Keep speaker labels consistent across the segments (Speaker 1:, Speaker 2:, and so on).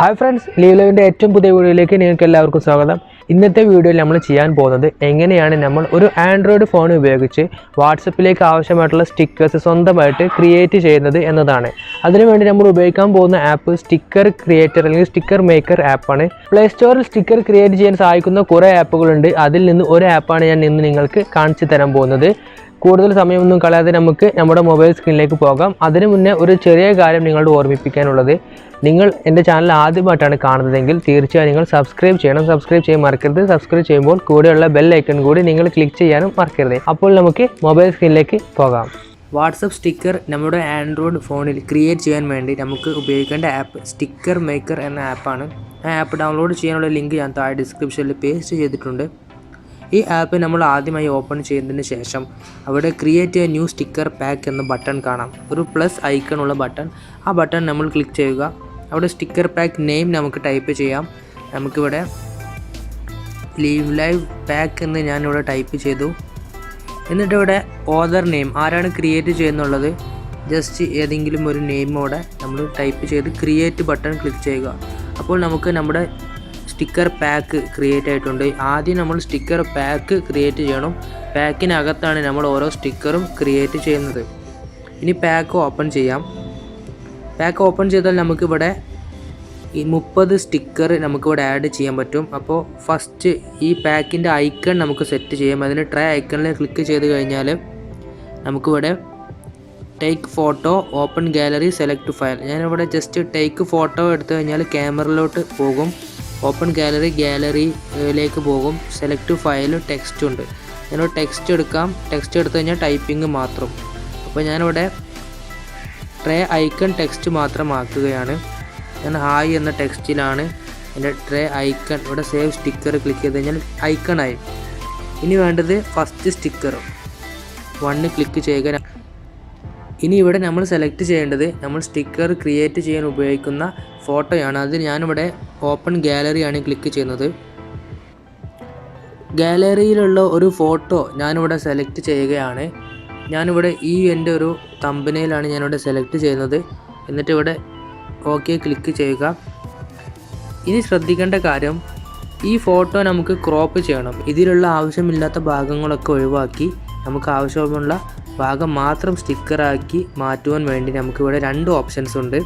Speaker 1: Hi friends, ലീവിൻ്റെ ഏറ്റവും പുതിയ വീഡിയോയിലേക്ക് നിങ്ങൾക്ക് എല്ലാവർക്കും സ്വാഗതം. ഇന്നത്തെ വീഡിയോയിൽ നമ്മൾ ചെയ്യാൻ പോകുന്നത് എങ്ങനെയാണ് നമ്മൾ ഒരു ആൻഡ്രോയിഡ് ഫോൺ ഉപയോഗിച്ച് വാട്സപ്പിലേക്ക് ആവശ്യമായിട്ടുള്ള സ്റ്റിക്കേഴ്സ് സ്വന്തമായിട്ട് ക്രിയേറ്റ് ചെയ്യുന്നത് എന്നതാണ്. അതിനുവേണ്ടി നമ്മൾ ഉപയോഗിക്കാൻ പോകുന്ന ആപ്പ് സ്റ്റിക്കർ ക്രിയേറ്റർ അല്ലെങ്കിൽ സ്റ്റിക്കർ മേക്കർ ആപ്പാണ്. പ്ലേ സ്റ്റോറിൽ സ്റ്റിക്കർ ക്രിയേറ്റ് ചെയ്യാൻ സഹായിക്കുന്ന കുറേ ആപ്പുകളുണ്ട്. അതിൽ നിന്ന് ഒരു ആപ്പാണ് ഞാൻ ഇന്ന് നിങ്ങൾക്ക് കാണിച്ചു തരാൻ പോകുന്നത്. കൂടുതൽ സമയമൊന്നും കളയാതെ നമുക്ക് നമ്മുടെ മൊബൈൽ സ്ക്രീനിലേക്ക് പോകാം. അതിനു മുന്നേ ഒരു ചെറിയ കാര്യം നിങ്ങളോട് ഓർമ്മിപ്പിക്കാനുള്ളത്, നിങ്ങൾ എൻ്റെ ചാനൽ ആദ്യമായിട്ടാണ് കാണുന്നതെങ്കിൽ തീർച്ചയായും നിങ്ങൾ സബ്സ്ക്രൈബ് ചെയ്യണം. സബ്സ്ക്രൈബ് ചെയ്യാൻ മറക്കരുത്. സബ്സ്ക്രൈബ് ചെയ്യുമ്പോൾ കൂടെയുള്ള ബെൽ ഐക്കൺ കൂടി നിങ്ങൾ ക്ലിക്ക് ചെയ്യാനും മറക്കരുത്. അപ്പോൾ നമുക്ക് മൊബൈൽ സ്ക്രീനിലേക്ക് പോകാം. വാട്സപ്പ് സ്റ്റിക്കർ നമ്മുടെ ആൻഡ്രോയിഡ് ഫോണിൽ ക്രിയേറ്റ് ചെയ്യാൻ വേണ്ടി നമുക്ക് ഉപയോഗിക്കേണ്ട ആപ്പ് സ്റ്റിക്കർ മേക്കർ എന്ന ആപ്പാണ്. ആ ആപ്പ് ഡൗൺലോഡ് ചെയ്യാനുള്ള ലിങ്ക് ഞാൻ താഴെ ഡിസ്ക്രിപ്ഷനിൽ പേസ്റ്റ് ചെയ്തിട്ടുണ്ട്. ഈ ആപ്പ് നമ്മൾ ആദ്യമായി ഓപ്പൺ ചെയ്തതിന് ശേഷം അവിടെ create a new sticker pack എന്ന ബട്ടൺ കാണാം. ഒരു പ്ലസ് ഐക്കൺ ഉള്ള ബട്ടൺ. ആ ബട്ടൺ നമ്മൾ ക്ലിക്ക് ചെയ്യുക. അവിടെ സ്റ്റിക്കർ പാക്ക് നെയിം നമുക്ക് ടൈപ്പ് ചെയ്യാം. നമുക്കിവിടെ ലൈവ് പാക്ക് എന്ന് ഞാനിവിടെ ടൈപ്പ് ചെയ്തു. എന്നിട്ട് ഇവിടെ ഓതർ നെയിം, ആരാണ് ക്രിയേറ്റ് ചെയ്യുന്നുള്ളത്, ജസ്റ്റ് ഏതെങ്കിലും ഒരു നെയിമോടെ നമ്മൾ ടൈപ്പ് ചെയ്ത് ക്രിയേറ്റ് ബട്ടൺ ക്ലിക്ക് ചെയ്യുക. അപ്പോൾ നമുക്ക് നമ്മുടെ സ്റ്റിക്കർ പാക്ക് ക്രിയേറ്റ് ആയിട്ടുണ്ട്. ആദ്യം നമ്മൾ സ്റ്റിക്കർ പാക്ക് ക്രിയേറ്റ് ചെയ്യണം. പാക്കിനകത്താണ് നമ്മൾ ഓരോ സ്റ്റിക്കറും ക്രിയേറ്റ് ചെയ്യുന്നത്. ഇനി പാക്ക് ഓപ്പൺ ചെയ്യാം. പാക്ക് ഓപ്പൺ ചെയ്താൽ നമുക്കിവിടെ ഈ 30 സ്റ്റിക്കർ നമുക്കിവിടെ ആഡ് ചെയ്യാൻ പറ്റും. അപ്പോൾ ഫസ്റ്റ് ഈ പാക്കിൻ്റെ ഐക്കൺ നമുക്ക് സെറ്റ് ചെയ്യാം. അതിന് ട്രൈ ഐക്കണിൽ ക്ലിക്ക് ചെയ്ത് കഴിഞ്ഞാൽ നമുക്കിവിടെ take photo, open gallery, select file. ഞാനിവിടെ ജസ്റ്റ് ടേക്ക് ഫോട്ടോ എടുത്തു കഴിഞ്ഞാൽ ക്യാമറയിലോട്ട് പോകും. ഓപ്പൺ ഗാലറിയിലേക്ക് പോകും. സെലക്ട് ഫയൽ ടെക്സ്റ്റ് ഉണ്ട്. ഞാനിവിടെ ടെക്സ്റ്റ് എടുക്കാം. ടെക്സ്റ്റ് എടുത്തു കഴിഞ്ഞാൽ ടൈപ്പിംഗ് മാത്രം. അപ്പോൾ ഞാനിവിടെ ട്രേ ഐക്കൺ ടെക്സ്റ്റ് മാത്രമാക്കുകയാണ്. ഞാൻ ഹായ് എന്ന ടെക്സ്റ്റിലാണ് എൻ്റെ ട്രേ ഐക്കൺ. ഇവിടെ സേവ് സ്റ്റിക്കർ ക്ലിക്ക് ചെയ്ത് കഴിഞ്ഞാൽ ഐക്കണായി. ഇനി വേണ്ടത് ഫസ്റ്റ് സ്റ്റിക്കർ 1 ക്ലിക്ക് ചെയ്യുക. ഇനി ഇവിടെ നമ്മൾ സെലക്ട് ചെയ്യേണ്ടത് നമ്മൾ സ്റ്റിക്കർ ക്രിയേറ്റ് ചെയ്യാൻ ഉപയോഗിക്കുന്ന ഫോട്ടോയാണ്. അത് ഞാനിവിടെ ഓപ്പൺ ഗാലറിയാണ് ക്ലിക്ക് ചെയ്യുന്നത്. ഗാലറിയിലുള്ള ഒരു ഫോട്ടോ ഞാനിവിടെ സെലക്ട് ചെയ്യുകയാണ്. ഞാനിവിടെ എൻ്റെ ഒരു തമ്പനയിലാണ് ഞാനിവിടെ സെലക്ട് ചെയ്യുന്നത്. എന്നിട്ട് ഇവിടെ ഓക്കെ ക്ലിക്ക് ചെയ്യുക. ഇനി ശ്രദ്ധിക്കേണ്ട കാര്യം, ഈ ഫോട്ടോ നമുക്ക് ക്രോപ്പ് ചെയ്യണം. ഇതിലുള്ള ആവശ്യമില്ലാത്ത ഭാഗങ്ങളൊക്കെ ഒഴിവാക്കി നമുക്ക് ആവശ്യമുള്ള ഭാഗം മാത്രം സ്റ്റിക്കറാക്കി മാറ്റുവാൻ വേണ്ടി നമുക്കിവിടെ 2 ഓപ്ഷൻസ് ഉണ്ട്.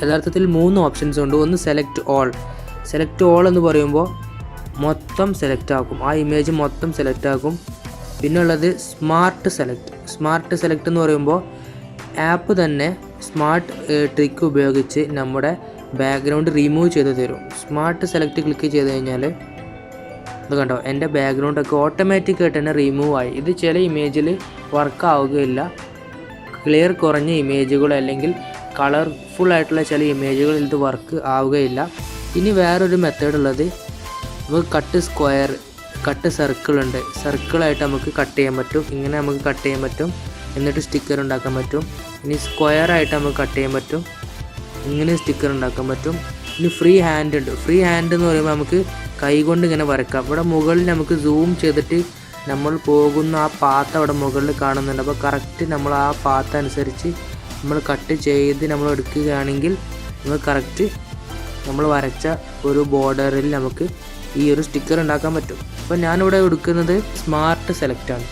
Speaker 1: യഥാർത്ഥത്തിൽ 3 ഓപ്ഷൻസ് ഉണ്ട്. ഒന്ന് സെലക്ട് ഓൾ. സെലക്ട് ഓൾ എന്ന് പറയുമ്പോൾ മൊത്തം സെലക്ട് ആക്കും, ആ ഇമേജ് മൊത്തം സെലക്ട് ആക്കും. പിന്നെ ഉള്ളത് സ്മാർട്ട് സെലക്ട്. സ്മാർട്ട് സെലക്ട് എന്ന് പറയുമ്പോൾ ആപ്പ് തന്നെ സ്മാർട്ട് ട്രിക്ക് ഉപയോഗിച്ച് നമ്മുടെ ബാക്ക്ഗ്രൗണ്ട് റിമൂവ് ചെയ്ത് തരും. സ്മാർട്ട് സെലക്ട് ക്ലിക്ക് ചെയ്ത് കഴിഞ്ഞാൽ ഇത് കണ്ടോ, എൻ്റെ ബാക്ക്ഗ്രൗണ്ടൊക്കെ ഓട്ടോമാറ്റിക്കായിട്ട് തന്നെ റിമൂവ് ആയി. ഇത് ചില ഇമേജിൽ വർക്ക് ആവുകയില്ല. ക്ലിയർ കുറഞ്ഞ ഇമേജുകൾ അല്ലെങ്കിൽ കളർഫുൾ ആയിട്ടുള്ള ചില ഇമേജുകളിൽ ഇത് വർക്ക് ആവുകയില്ല. ഇനി വേറൊരു മെത്തേഡ് ഉള്ളത്, നമുക്ക് കട്ട് സ്ക്വയർ, കട്ട് സർക്കിൾ ഉണ്ട്. സർക്കിളായിട്ട് നമുക്ക് കട്ട് ചെയ്യാൻ പറ്റും. ഇങ്ങനെ നമുക്ക് കട്ട് ചെയ്യാൻ പറ്റും. എന്നിട്ട് സ്റ്റിക്കർ ഉണ്ടാക്കാൻ പറ്റും. ഇനി സ്ക്വയറായിട്ട് നമുക്ക് കട്ട് ചെയ്യാൻ പറ്റും. ഇങ്ങനെ സ്റ്റിക്കർ ഉണ്ടാക്കാൻ പറ്റും. ഇനി ഫ്രീ ഹാൻഡ് ഉണ്ട്. ഫ്രീ ഹാൻഡ് എന്ന് പറയുമ്പോൾ നമുക്ക് കൈകൊണ്ട് ഇങ്ങനെ വരക്കാം. ഇവിടെ മുകളിൽ നമുക്ക് സൂം ചെയ്തിട്ട് നമ്മൾ പോകുന്ന ആ പാത്ത് അവിടെ മുകളിൽ കാണുന്നുണ്ട്. അപ്പോൾ കറക്റ്റ് നമ്മൾ ആ പാത്ത് അനുസരിച്ച് നമ്മൾ കട്ട് ചെയ്ത് നമ്മൾ എടുക്കുകയാണെങ്കിൽ നമ്മൾ കറക്റ്റ് നമ്മൾ വരച്ച ഒരു ബോർഡറിൽ നമുക്ക് ഈ ഒരു സ്റ്റിക്കർ ഉണ്ടാക്കാൻ പറ്റും. അപ്പോൾ ഞാനിവിടെ എടുക്കുന്നത് സ്മാർട്ട് സെലക്റ്റാണ്.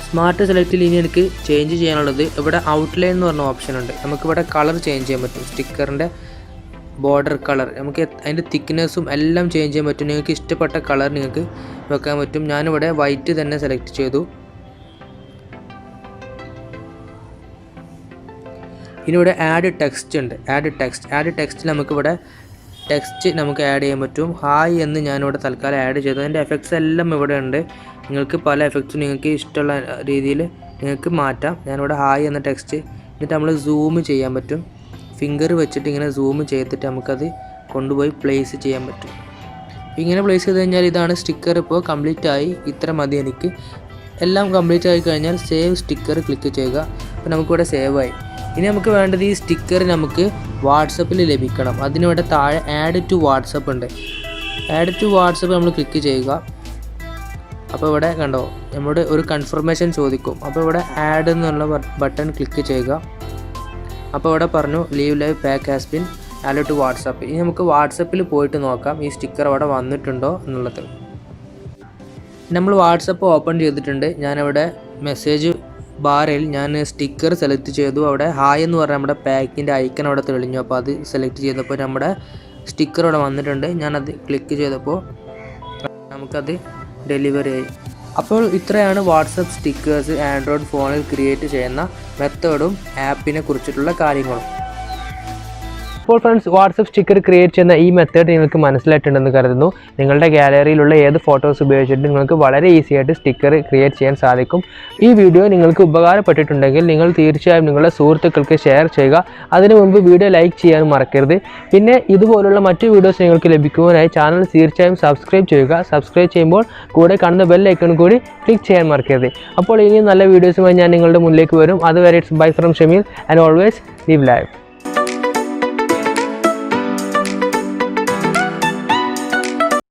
Speaker 1: സ്മാർട്ട് സെലക്റ്റിൽ ഇനി എനിക്ക് ചേഞ്ച് ചെയ്യാനുള്ളത്, ഇവിടെ ഔട്ട്ലൈൻ എന്ന് പറഞ്ഞ ഓപ്ഷൻ ഉണ്ട്. നമുക്കിവിടെ കളർ ചേഞ്ച് ചെയ്യാൻ പറ്റും. സ്റ്റിക്കറിൻ്റെ ബോർഡർ കളർ നമുക്ക് അതിൻ്റെ തിക്നെസ്സും എല്ലാം ചേഞ്ച് ചെയ്യാൻ പറ്റും. നിങ്ങൾക്ക് ഇഷ്ടപ്പെട്ട കളർ നിങ്ങൾക്ക് വെക്കാൻ പറ്റും. ഞാനിവിടെ വൈറ്റ് തന്നെ സെലക്ട് ചെയ്തു. ഇനി ഇവിടെ ആഡ് ടെക്സ്റ്റ് ഉണ്ട്. ആഡ് ടെക്സ്റ്റ് നമുക്കിവിടെ ടെക്സ്റ്റ് നമുക്ക് ആഡ് ചെയ്യാൻ പറ്റും. ഹായ് എന്ന് ഞാനിവിടെ തൽക്കാലം ആഡ് ചെയ്തു. അതിൻ്റെ എഫക്ട്സ് എല്ലാം ഇവിടെ ഉണ്ട്. നിങ്ങൾക്ക് പല എഫക്ട്സും നിങ്ങൾക്ക് ഇഷ്ടമുള്ള രീതിയിൽ നിങ്ങൾക്ക് മാറ്റാം. ഞാനിവിടെ ഹായ് എന്ന ടെക്സ്റ്റ്, എന്നിട്ട് നമ്മൾ സൂം ചെയ്യാൻ പറ്റും. ഫിംഗർ വെച്ചിട്ട് ഇങ്ങനെ സൂം ചെയ്തിട്ട് നമുക്കത് കൊണ്ടുപോയി പ്ലേസ് ചെയ്യാൻ പറ്റും. ഇങ്ങനെ പ്ലേസ് ചെയ്ത് കഴിഞ്ഞാൽ ഇതാണ് സ്റ്റിക്കർ. ഇപ്പോൾ കംപ്ലീറ്റ് ആയി. ഇത്ര മതി എനിക്ക്. എല്ലാം കംപ്ലീറ്റ് ആയി കഴിഞ്ഞാൽ സേവ് സ്റ്റിക്കർ ക്ലിക്ക് ചെയ്യുക. അപ്പോൾ നമുക്കിവിടെ സേവ് ആയി. ഇനി നമുക്ക് വേണ്ടത് ഈ സ്റ്റിക്കർ നമുക്ക് വാട്സപ്പിൽ ലഭിക്കണം. അതിനിവിടെ താഴെ ആഡ് ടു വാട്സപ്പ് ഉണ്ട്. ആഡ് ടു വാട്സപ്പ് നമ്മൾ ക്ലിക്ക് ചെയ്യുക. അപ്പോൾ ഇവിടെ കണ്ടോ, നമ്മുടെ ഒരു കൺഫർമേഷൻ ചോദിക്കും. അപ്പോൾ ഇവിടെ ആഡ് എന്നുള്ള ബട്ടൺ ക്ലിക്ക് ചെയ്യുക. അപ്പോൾ ഇവിടെ പറഞ്ഞു leave live pack has been add to WhatsApp. ഇനി നമുക്ക് വാട്സപ്പിൽ പോയിട്ട് നോക്കാം ഈ സ്റ്റിക്കർ അവിടെ വന്നിട്ടുണ്ടോ എന്നുള്ളത്. നമ്മൾ വാട്സപ്പ് ഓപ്പൺ ചെയ്തിട്ടുണ്ട്. ഞാനവിടെ മെസ്സേജ് ബാറിൽ ഞാൻ സ്റ്റിക്കർ സെലക്ട് ചെയ്തു. അവിടെ ഹായ് എന്ന് പറഞ്ഞാൽ നമ്മുടെ പാക്കിൻ്റെ ഐക്കൺ അവിടെ തെളിഞ്ഞു. അപ്പോൾ അത് സെലക്ട് ചെയ്തപ്പോൾ നമ്മുടെ സ്റ്റിക്കർ അവിടെ വന്നിട്ടുണ്ട്. ഞാനത് ക്ലിക്ക് ചെയ്തപ്പോൾ നമുക്കത് ഡെലിവറി ആയി. അപ്പോൾ ഇത്രയാണ് വാട്സപ്പ് സ്റ്റിക്കേഴ്സ് ആൻഡ്രോയിഡ് ഫോണിൽ ക്രിയേറ്റ് ചെയ്യുന്ന മെത്തേഡും ആപ്പിനെ കുറിച്ചിട്ടുള്ള കാര്യങ്ങളും. അപ്പോൾ ഫ്രണ്ട്സ്, വാട്സപ്പ് സ്റ്റിക്കർ ക്രിയേറ്റ് ചെയ്യുന്ന ഈ മെത്തേഡ് നിങ്ങൾക്ക് മനസ്സിലായിട്ടുണ്ടെന്ന് കരുതുന്നു. നിങ്ങളുടെ ഗാലറിയിലുള്ള ഏത് ഫോട്ടോസ് ഉപയോഗിച്ചിട്ട് നിങ്ങൾക്ക് വളരെ ഈസി ആയിട്ട് സ്റ്റിക്കർ ക്രിയേറ്റ് ചെയ്യാൻ സാധിക്കും. ഈ വീഡിയോ നിങ്ങൾക്ക് ഉപകാരപ്പെട്ടിട്ടുണ്ടെങ്കിൽ നിങ്ങൾ തീർച്ചയായും നിങ്ങളുടെ സുഹൃത്തുക്കൾക്ക് ഷെയർ ചെയ്യുക. അതിനു മുൻപ് വീഡിയോ ലൈക്ക് ചെയ്യാനും മറക്കരുത്. പിന്നെ ഇതുപോലുള്ള മറ്റു വീഡിയോസ് നിങ്ങൾക്ക് ലഭിക്കുവാനായി ചാനൽ തീർച്ചയായും സബ്സ്ക്രൈബ് ചെയ്യുക. സബ്സ്ക്രൈബ് ചെയ്യുമ്പോൾ കൂടെ കാണുന്ന ബെൽ ഐക്കൺ കൂടി ക്ലിക്ക് ചെയ്യാൻ മറക്കരുത്. അപ്പോൾ ഇനിയും നല്ല വീഡിയോസുമായി ഞാൻ നിങ്ങളുടെ മുന്നിലേക്ക് വരും. അതുവരെ it's bye from Shameel and always leave live.